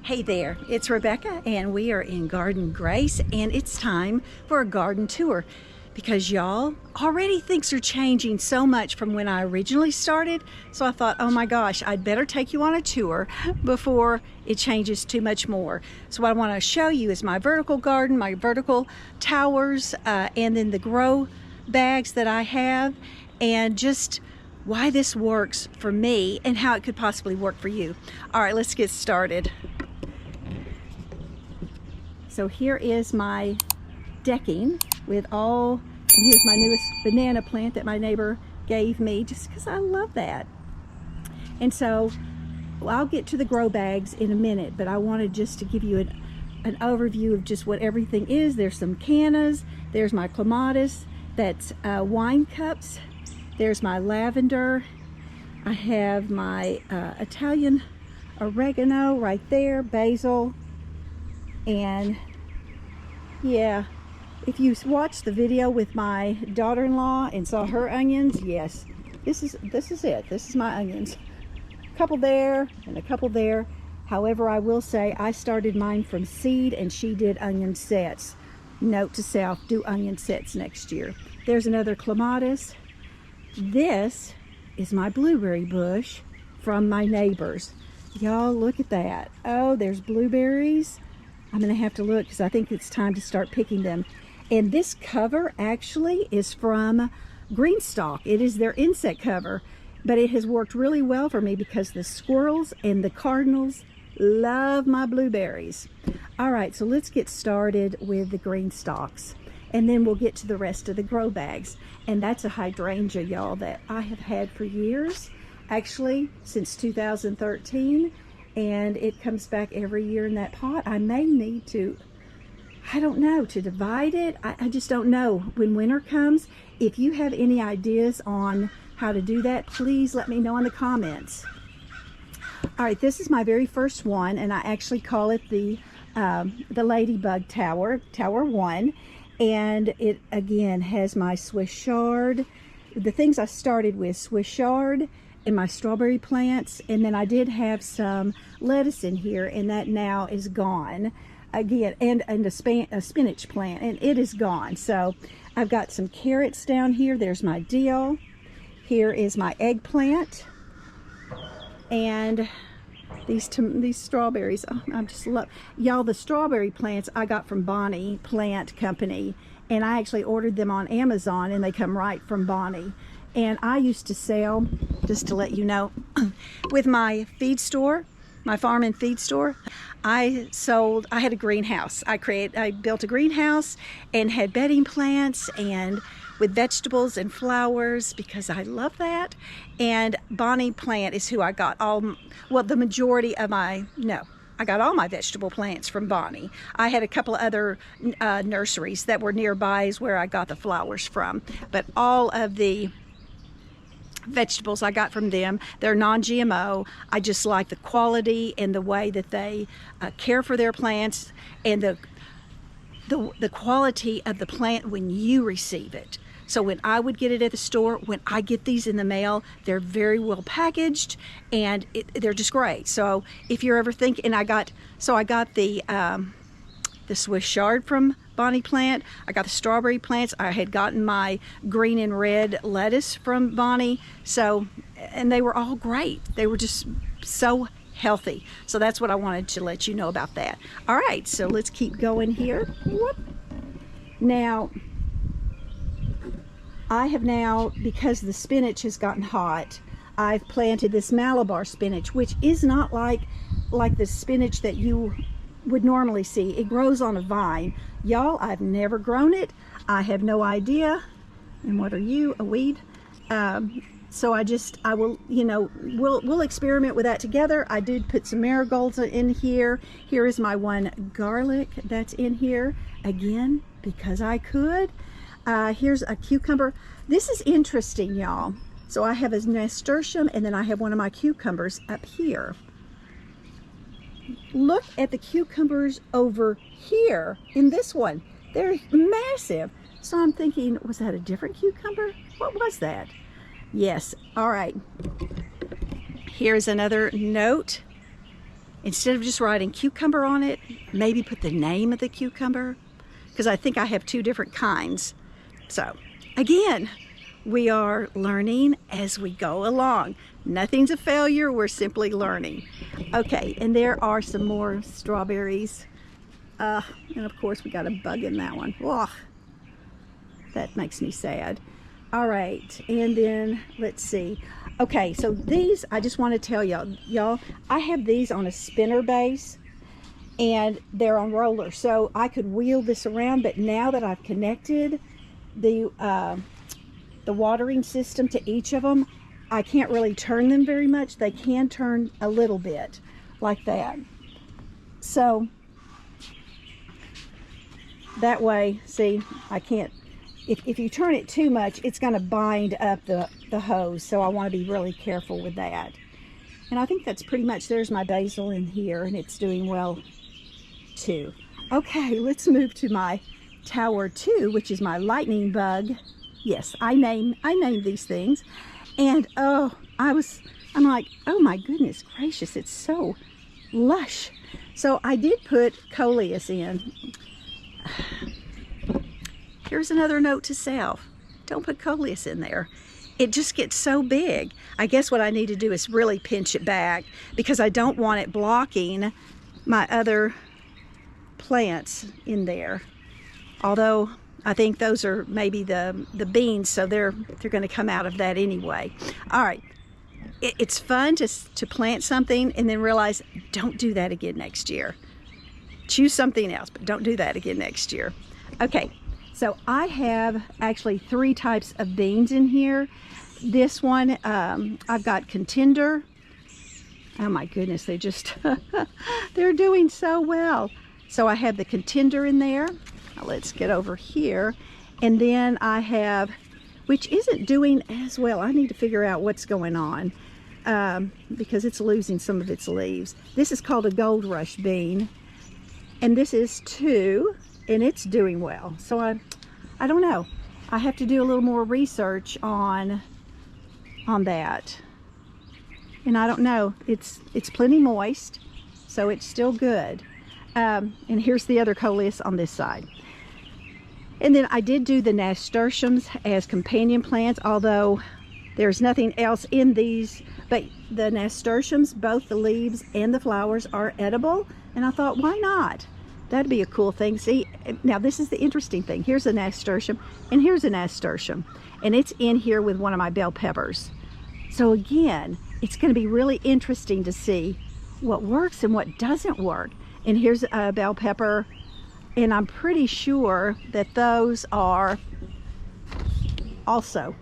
Hey there, it's Rebecca and we are in Garden Grace and it's time for a garden tour because y'all already things are changing so much from when I originally started. So I thought, oh my gosh, I'd better take you on a tour before it changes too much more. So what I want to show you is my vertical garden, my vertical towers, and then the grow bags that I have, and just why this works for me and how it could possibly work for you. All right, let's get started. So here is my decking with all, and here's my newest banana plant that my neighbor gave me just because I love that. And so, well, I'll get to the grow bags in a minute, but I wanted just to give you an overview of just what everything is. There's some cannas, there's my clematis, that's wine cups, there's my lavender, I have my Italian oregano right there, basil. And yeah, if you watched the video with my daughter-in-law and saw her onions, yes, this is it. This is my onions. A couple there and a couple there. However, I will say I started mine from seed and she did onion sets. Note to self, do onion sets next year. There's another clematis. This is my blueberry bush from my neighbors. Y'all, look at that. Oh, there's blueberries. I'm going to have to look because I think it's time to start picking them. And this cover actually is from Greenstalk. It is their insect cover, but it has worked really well for me because the squirrels and the cardinals love my blueberries. All right, so let's get started with the Greenstalks, and then we'll get to the rest of the grow bags. And that's a hydrangea, y'all, that I have had for years, actually since 2013. And it comes back every year in that pot. I may need to, I don't know, to divide it. I just don't know. When winter comes, if you have any ideas on how to do that, please let me know in the comments. All right, this is my very first one, and I actually call it the Ladybug Tower, Tower 1. And it, again, has my Swiss chard. The things I started with, Swiss chard, and my strawberry plants, and then I did have some lettuce in here, and that now is gone again, and a spinach plant, and it is gone. So I've got some carrots down here. There's my dill. Here is my eggplant, and these strawberries. Oh, I just love y'all. The strawberry plants I got from Bonnie Plant Company, and I actually ordered them on Amazon, and they come right from Bonnie. And I used to sell, just to let you know, with my feed store, my farm and feed store, I had a greenhouse. I built a greenhouse and had bedding plants and with vegetables and flowers because I love that. And Bonnie Plant is who I got the majority of I got all my vegetable plants from Bonnie. I had a couple of other nurseries that were nearby is where I got the flowers from. But all of the vegetables I got from them, they're non-GMO. I just like the quality and the way that they care for their plants, and the quality of the plant when you receive it. So when I would get it at the store, when I get these in the mail, they're very well packaged, and they're just great. So if you're ever thinking, I got the Swiss chard from Bonnie Plant. I got the strawberry plants. I had gotten my green and red lettuce from Bonnie. So, and they were all great. They were just so healthy. So that's what I wanted to let you know about that. All right, so let's keep going here. Whoop. Now, I have because the spinach has gotten hot, I've planted this Malabar spinach, which is not like the spinach that you would normally see. It grows on a vine. Y'all, I've never grown it. I have no idea. And what are you, a weed? So I will, we'll experiment with that together. I did put some marigolds in here. Here is my one garlic that's in here, again, because I could. Here's a cucumber. This is interesting, y'all. So I have a nasturtium, and then I have one of my cucumbers up here. Look at the cucumbers over here in this one. They're massive. So I'm thinking, was that a different cucumber? What was that? Yes. All right. Here's another note. instead of just writing cucumber on it, maybe put the name of the cucumber, because I think I have 2 different kinds. So again, we are learning as we go along. Nothing's a failure, we're simply learning. Okay, and there are some more strawberries. And of course we got a bug in that one. Ugh, that makes me sad. All right, and then let's see. Okay, so these, I just want to tell y'all, I have these on a spinner base and they're on rollers, so I could wheel this around, but now that I've connected the watering system to each of them, I can't really turn them very much. They can turn a little bit like that. So that way, see, I can't, if you turn it too much, it's going to bind up the hose. So I want to be really careful with that. And I think that's pretty much, there's my basil in here, and it's doing well too. Okay, let's move to my Tower 2, which is my lightning bug. Yes, I name these things. And oh, I'm like, oh my goodness gracious, it's so lush. So I did put coleus in. Here's another note to self. Don't put coleus in there. It just gets so big. I guess what I need to do is really pinch it back, because I don't want it blocking my other plants in there. Although I think those are maybe the beans, so they're going to come out of that anyway. All right, it's fun to plant something and then realize, don't do that again next year. Choose something else, but don't do that again next year. Okay, so I have actually 3 types of beans in here. This one, I've got contender. Oh my goodness, they just, they're doing so well. So I have the contender in there. Now let's get over here. And then I have, which isn't doing as well. I need to figure out what's going on because it's losing some of its leaves. This is called a gold rush bean. And this is 2, and it's doing well. So I don't know. I have to do a little more research on that. And I don't know. It's plenty moist, so it's still good. And here's the other coleus on this side. And then I did do the nasturtiums as companion plants, although there's nothing else in these. But the nasturtiums, both the leaves and the flowers, are edible. And I thought, why not? That'd be a cool thing. See, now this is the interesting thing. Here's a nasturtium, and here's a nasturtium. And it's in here with one of my bell peppers. So again, it's going to be really interesting to see what works and what doesn't work. And here's a bell pepper, and I'm pretty sure that those are also,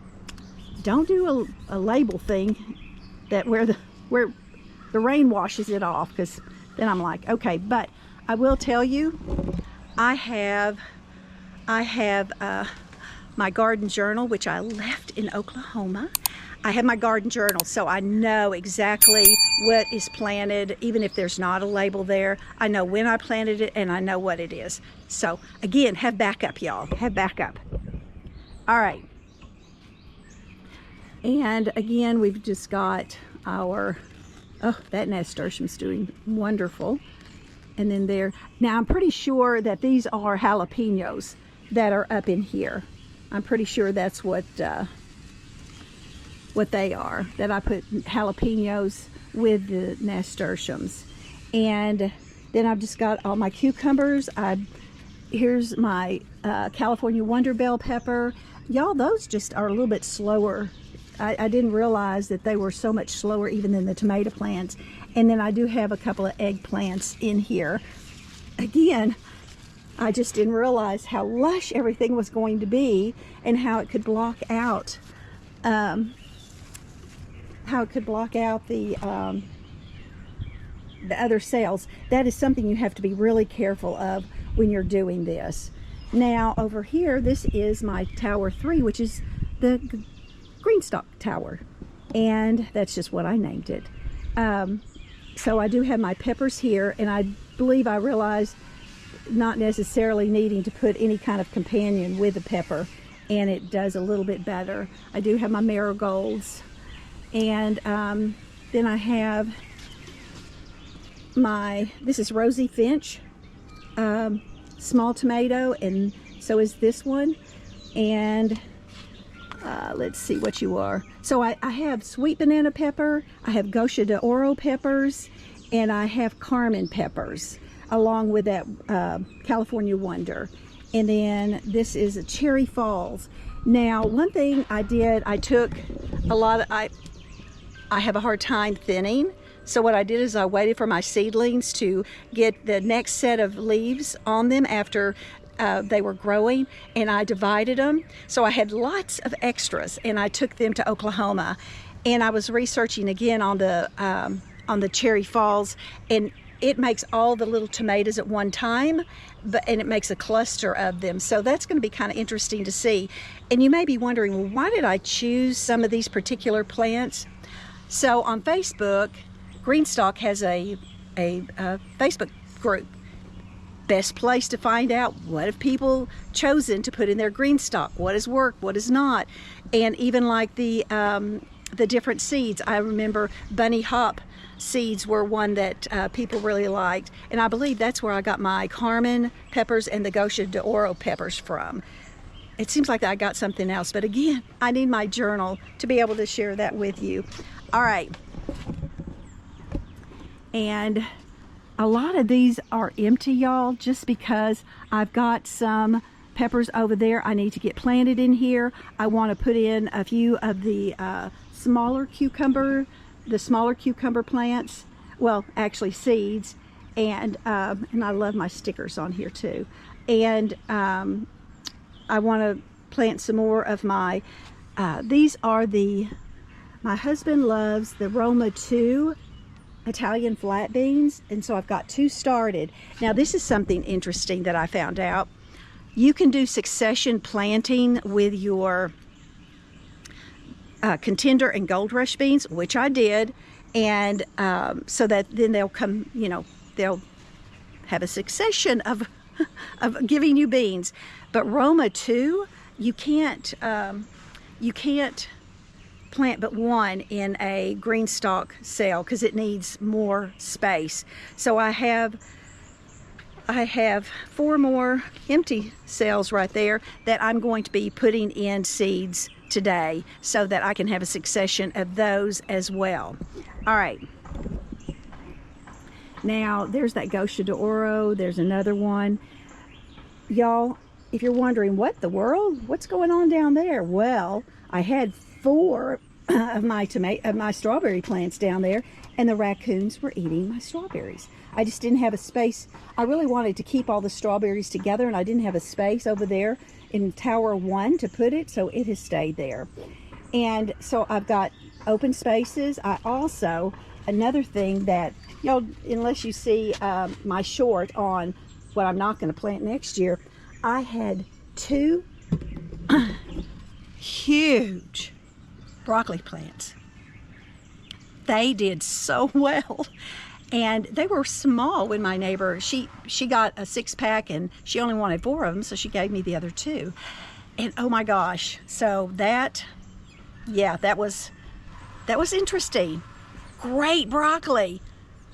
don't do a label thing that where the rain washes it off, because then I'm like, okay. But I will tell you, I have my garden journal, which I left in Oklahoma. I have my garden journal, so I know exactly what is planted, even if there's not a label there. I know when I planted it, and I know what it is. So again, have backup, y'all. Have backup. All right. And again, we've just got our, oh, that nasturtium's doing wonderful. And then there, now I'm pretty sure that these are jalapenos that are up in here. I'm pretty sure that's what they are, that I put jalapenos with the nasturtiums. And then I've just got all my cucumbers. Here's my California Wonder Bell pepper. Y'all, those just are a little bit slower. I didn't realize that they were so much slower even than the tomato plants. And then I do have a couple of eggplants in here. Again, I just didn't realize how lush everything was going to be, and how it could block out the other cells. That is something you have to be really careful of when you're doing this. Now over here, this is my Tower 3, which is the Greenstalk tower, and that's just what I named it. So I do have my peppers here, and I believe I realized not necessarily needing to put any kind of companion with the pepper, and it does a little bit better. I do have my marigolds, and then I have this is Rosie Finch, small tomato, and so is this one. And let's see what you are. So I have sweet banana pepper, I have Gosha de Oro peppers, and I have Carmen peppers, along with that California Wonder. And then this is a Cherry Falls. Now, one thing I did, I took a lot of, I have a hard time thinning. So what I did is I waited for my seedlings to get the next set of leaves on them after they were growing, and I divided them. So I had lots of extras, and I took them to Oklahoma. And I was researching again on the Cherry Falls, and it makes all the little tomatoes at one time, and it makes a cluster of them. So that's going to be kind of interesting to see. And you may be wondering, well, why did I choose some of these particular plants? So on Facebook, Greenstalk has a Facebook group. Best place to find out what have people chosen to put in their Greenstalk, what has worked, what has not. And even like the different seeds. I remember bunny hop seeds were one that people really liked, and I believe that's where I got my Carmen peppers and the Gosha de Oro peppers from. It seems like I got something else, but again, I need my journal to be able to share that with you. All right. And a lot of these are empty, y'all, just because I've got some peppers over there I need to get planted in here. I want to put in a few of the smaller cucumber plants, well, actually seeds, and I love my stickers on here too. And I want to plant some more of my, these are my husband loves the Roma 2 Italian flat beans, and so I've got 2 started. Now this is something interesting that I found out. You can do succession planting with your contender and gold rush beans, which I did, and so that then they'll come, you know, they'll have a succession of giving you beans. But Roma 2, you can't plant but one in a Greenstalk cell because it needs more space. So I have 4 more empty cells right there that I'm going to be putting in seeds today so that I can have a succession of those as well. All right. Now there's that Gosha de Oro. There's another one. Y'all, if you're wondering what the world, what's going on down there? Well, I had 4 of my strawberry plants down there, and the raccoons were eating my strawberries. I just didn't have a space. I really wanted to keep all the strawberries together, and I didn't have a space over there in Tower 1 to put it, so it has stayed there. And so I've got open spaces. I also, another thing that, y'all, unless you see my short on what I'm not going to plant next year, I had 2 huge broccoli plants. They did so well, and they were small. When my neighbor, she got a 6-pack and she only wanted 4 of them, so she gave me the other 2. And oh my gosh, so that was interesting. Great broccoli,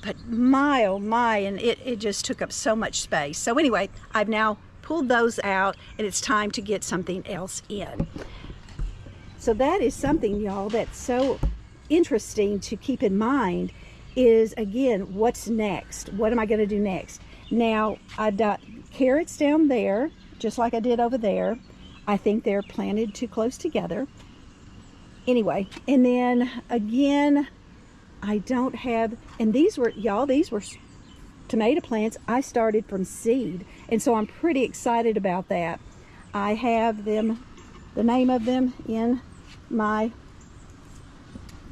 but my oh my, and it just took up so much space. So anyway, I've now pulled those out, and it's time to get something else in. So that is something, y'all, that's so interesting to keep in mind is, again, what's next? What am I going to do next? Now, I've got carrots down there, just like I did over there. I think they're planted too close together. Anyway, and then again, I don't have, and these were, y'all, these were tomato plants I started from seed, and so I'm pretty excited about that. I have them, the name of them, in my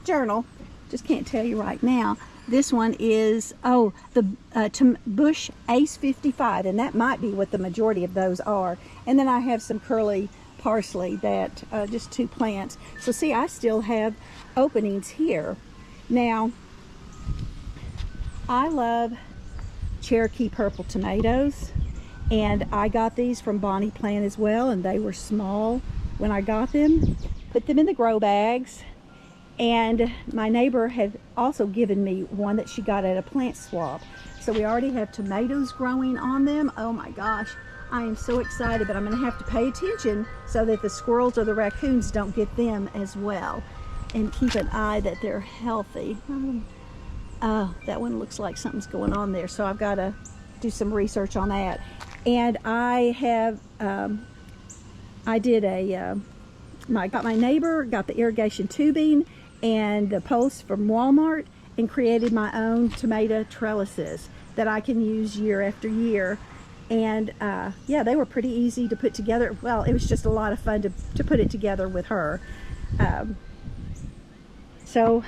journal. Just can't tell you right now. This one is, the Bush Ace 55, and that might be what the majority of those are. And then I have some curly parsley that, just 2 plants. So see, I still have openings here. Now, I love Cherokee purple tomatoes, and I got these from Bonnie Plant as well, and they were small when I got them. Put them in the grow bags, And my neighbor had also given me one that she got at a plant swap. So we already have tomatoes growing on them. Oh my gosh, I am so excited, but I'm gonna have to pay attention so that the squirrels or the raccoons don't get them as well. And keep an eye that they're healthy. Oh, that one looks like something's going on there. So I've gotta do some research on that. And I have, I did got my neighbor, got the irrigation tubing and the posts from Walmart, and created my own tomato trellises that I can use year after year. And yeah, they were pretty easy to put together. Well, it was just a lot of fun to put it together with her. So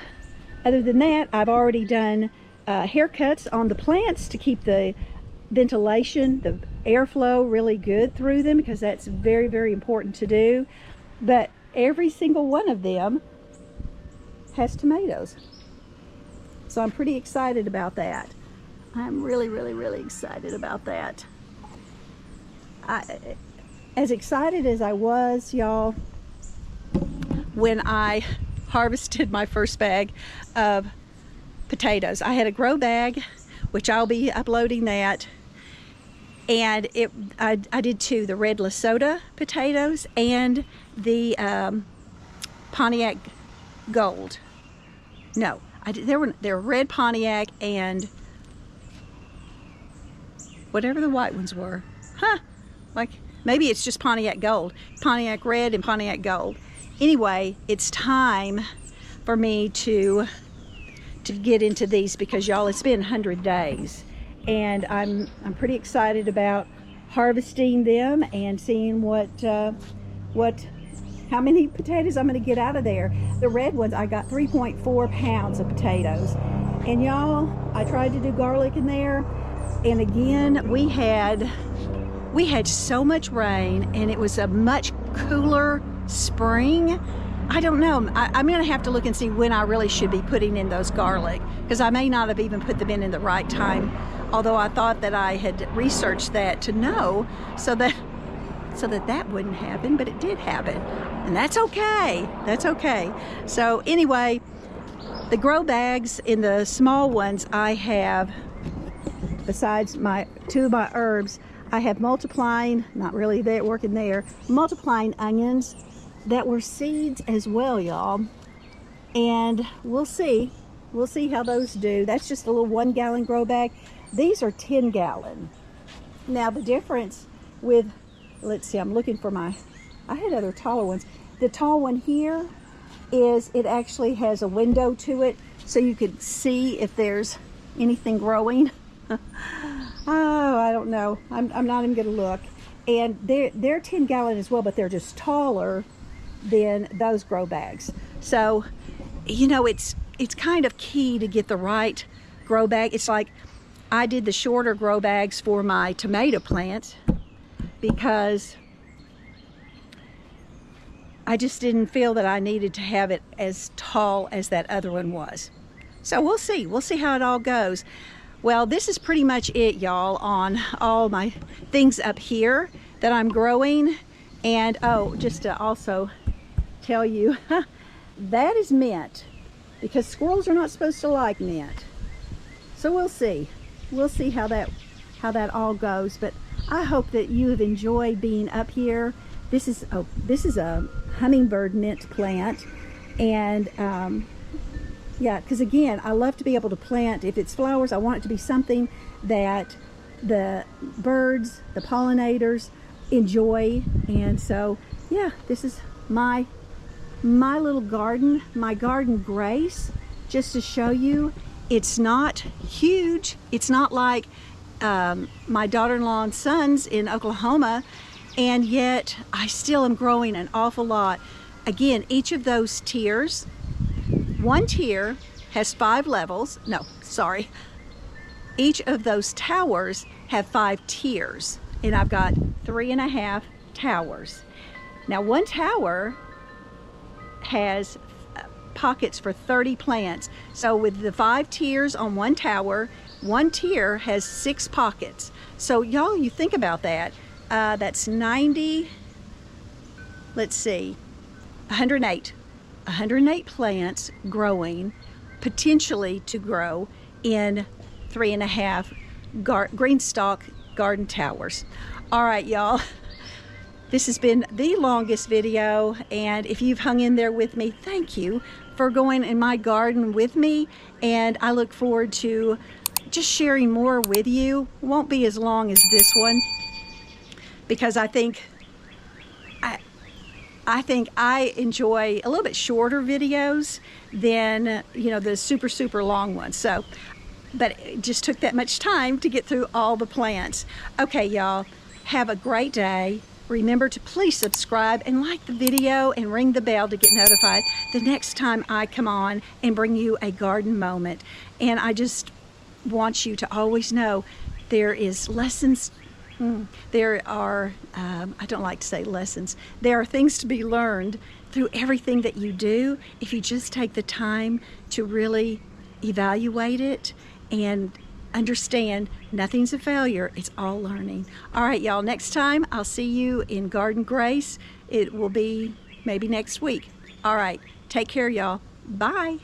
other than that, I've already done haircuts on the plants to keep the ventilation, the airflow really good through them, because that's very, very important to do. But every single one of them has tomatoes. So I'm pretty excited about that. I'm really, really, really excited about that. As excited as I was, y'all, when I harvested my first bag of potatoes. I had a grow bag, which I'll be uploading that. And I did two, the red Lesotho potatoes and the Pontiac Gold. No, they were red Pontiac and whatever the white ones were. Like maybe it's just Pontiac Gold. Pontiac Red and Pontiac Gold. Anyway, it's time for me to get into these, because y'all, it's been 100 days. And I'm pretty excited about harvesting them and seeing how many potatoes I'm going to get out of there. The red ones, I got 3.4 pounds of potatoes. And y'all, I tried to do garlic in there, and again, we had so much rain, and it was a much cooler spring. I don't know. I'm going to have to look and see when I really should be putting in those garlic, because I may not have even put them in the right time. Although I thought that I had researched that to know so that wouldn't happen, but it did happen. And that's okay. That's okay. So anyway, the grow bags in the small ones, I have, besides two of my herbs, I have multiplying, not really there, working there, multiplying onions that were seeds as well, y'all. And we'll see how those do. That's just a little 1 gallon grow bag. These are 10 gallon. Now the difference with, let's see, I'm looking for I had other taller ones. The tall one here is, it actually has a window to it, so you could see if there's anything growing. Oh, I don't know. I'm not even gonna look. And they're 10 gallon as well, but they're just taller than those grow bags. So, you know, it's kind of key to get the right grow bag. It's like I did the shorter grow bags for my tomato plant because I just didn't feel that I needed to have it as tall as that other one was. So we'll see. We'll see how it all goes. Well, this is pretty much it, y'all, on all my things up here that I'm growing. And oh, just to also tell you, that is mint, because squirrels are not supposed to like mint. So we'll see. We'll see how that all goes. But I hope that you have enjoyed being up here. This is a hummingbird mint plant, and yeah, because again, I love to be able to plant. If it's flowers, I want it to be something that the birds, the pollinators enjoy. And so yeah, this is my little garden, my garden grace, just to show you. It's not huge. It's not like my daughter-in-law and sons in Oklahoma, and yet I still am growing an awful lot. Again, each of those tiers, one tier has 5 levels. No, sorry. Each of those towers have 5 tiers, and I've got 3.5 towers. Now, one tower has pockets for 30 plants. So with the 5 tiers on one tower, one tier has 6 pockets. So y'all, you think about that. That's 90, let's see, 108 108 plants growing, potentially to grow in 3.5 Greenstalk garden towers. All right, y'all. This has been the longest video, and if you've hung in there with me, thank you for going in my garden with me, and I look forward to just sharing more with you. It won't be as long as this one, because I think I enjoy a little bit shorter videos than, you know, the super long ones. So, but it just took that much time to get through all the plants. Okay, y'all, have a great day. Remember to please subscribe and like the video and ring the bell to get notified the next time I come on and bring you a garden moment. And I just want you to always know there is lessons. There are, I don't like to say lessons, there are things to be learned through everything that you do if you just take the time to really evaluate it and understand nothing's a failure, it's all learning. All right, y'all, next time I'll see you in Garden Grace. It will be maybe next week. All right, take care, y'all. Bye.